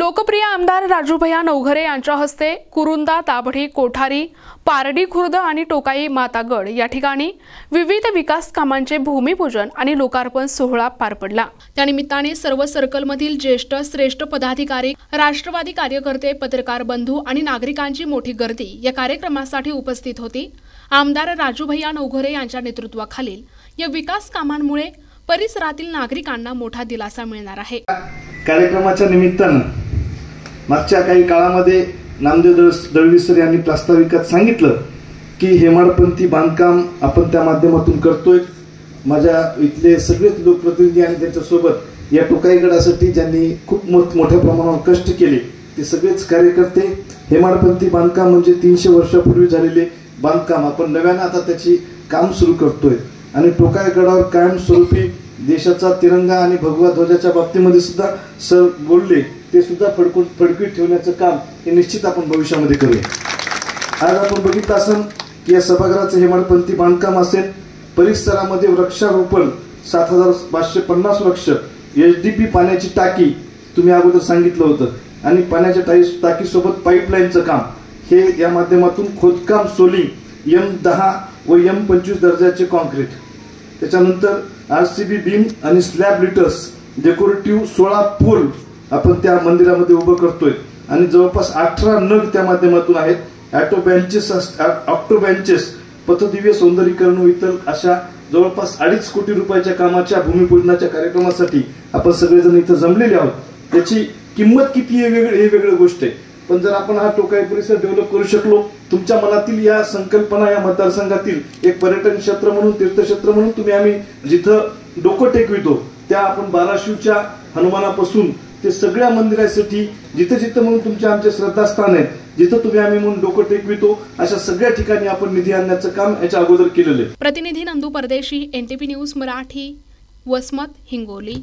लोकप्रिय आमदार राजूभैया नवघरे यांच्या हस्ते कुरुंदा, ताभडी, कोठारी, पारडी खुर्द आणि टोकाई मातागड या ठिकाणी विविध विकास कामांचे भूमिपूजन आणि लोकार्पण सोहळा पार पडला। त्यानिमित्ताने सर्व सर्कलमधील ज्येष्ठ श्रेष्ठ पदाधिकारी, राष्ट्रवादी कार्यकर्ते, पत्रकार बंधू आणि नागरिकांची मोठी गर्दी या कार्यक्रमासाठी उपस्थित होती। आमदार राजूभैया नवघरे यांच्या नेतृत्वाखालील या विकास कामांमुळे परिसरातील नागरिकांना मोठा दिलासा मिळणार आहे। कार्यक्रमाच्या निमित्ताने मागच्या काही काळामध्ये नामदेव दळवी सर यांनी प्रास्ताविकात सांगितलं की हेमाडपंथी बांधकाम आपण त्या माध्यमातून करतोय। माझ्या इथले सगळेच लोकप्रतिनिधी आणि त्यांच्या सोबत या टोकाईगडासाठी ज्यांनी खूप मोठ्या प्रमाणावर कष्ट केले ते सगळेच कार्यकर्ते, हेमाडपंथी बांधकाम म्हणजे 300 वर्षापूर्वी झालेले बांधकाम आपण नव्याने आता त्याची काम सुरू करतोय आणि टोकाईगडावर कायमस्वरूपी देशाचा तिरंगा आणि भगवा ध्वजाच्या बाबतीमध्ये सुद्धा सर बोलले ते सुद्धा फडकवीत ठेवण्याचं काम हे निश्चित आपण भविष्यामध्ये करूया। आज आपण बघितलं असेल की या सभागृहाचं हेमाडपंथी बांधकाम असेल, परिसरामध्ये वृक्षारोपण 7550 वृक्ष, एचडीपी पाण्याची टाकी तुम्ही अगोदर सांगितलं होतं आणि पाण्याच्या टाकीसोबत पाईपलाईनचं काम हे या माध्यमातून खोदकाम, सोलिंग, M10 व M25 दर्जाचे कॉन्क्रीट, त्याच्यानंतर आरसीबी बीम आणि स्लॅब लिटर्स, डेकोरेटिव्ह 16 पूल आपण त्या मंदिरामध्ये उभं करतोय आणि जवळपास 18 नग त्या माध्यमातून आहेत। ऑक्टो बेंचेस, पथदिव्य सौंदर्यीकरण व इतर अशा जवळपास 2.5 कोटी रुपयाच्या कामाच्या भूमिपूजनाच्या कार्यक्रमासाठी आपण सगळेजण इथं जमलेले आहोत। त्याची किंमत किती आहे हे वेगळी गोष्ट आहे, पण जर आपण हा टोकाई परिसर डेव्हलप करू शकलो, तुमच्या मनातील या संकल्पना या मतदारसंघातील एक पर्यटन क्षेत्र म्हणून, तीर्थक्षेत्र म्हणून तुम्ही आम्ही जिथं डोकं टेकवितो त्या आपण बाराशिवच्या हनुमानापासून ते सगळ्या मंदिरासाठी जिथं जिथं म्हणून तुमच्या आमचे श्रद्धास्थान आहेत, जिथं तुम्ही आम्ही म्हणून डोकं टेकवितो अशा सगळ्या ठिकाणी आपण निधी आणण्याचं काम याच्या अगोदर केलेलं आहे। प्रतिनिधी नंदू परदेशी, NTP न्यूज मराठी, वसमत, हिंगोली।